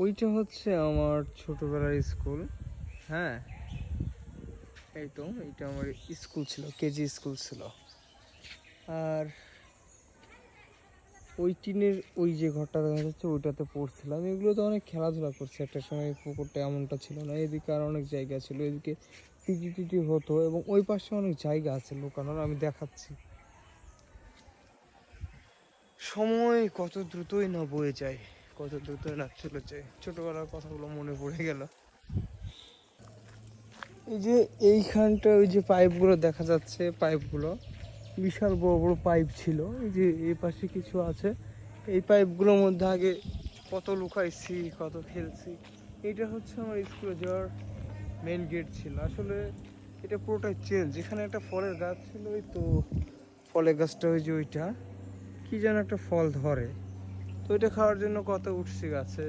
ওইটা হচ্ছে আমার ছোটবেলার স্কুল। হ্যাঁ, এই তো এটা আমার স্কুল ছিল, কেজি স্কুল ছিল। আর ওই টিনের ওই যে ঘরটা দেখা যাচ্ছে ওইটাতে পড়ছিলাম। এগুলোতে অনেক খেলাধুলা করছে একটা সময়। পুকুরটা এমনটা ছিল না, এদিকে আর অনেক জায়গা ছিল, এদিকে পিটি টিটি হতো এবং ওই পাশে অনেক জায়গা আছে লুকানোর, আমি দেখাচ্ছি। সময় কত দ্রুতই না বয়ে যায়, কত দ্রুতই না চলে যায়, ছোটবেলার কথাগুলো মনে পড়ে গেল। এই যে এইখানটা ওই যে পাইপগুলো দেখা যাচ্ছে, পাইপগুলো বিশাল বড় বড় পাইপ ছিল। এই যে এই পাশে কিছু আছে, এই পাইপগুলোর মধ্যে আগে কত লুকাইছি, কত খেলছি। এটা হচ্ছে আমার স্কুলে যাওয়ার মেন গেট ছিল। আসলে এটা পুরোটাই চেঞ্জ। এখানে একটা ফলের গাছ ছিল, ওই তো ফলের গাছটা ওই যে ওইটা কি যেন একটা ফল ধরে, তো ওইটা খাওয়ার জন্য কত উঠছি গাছে।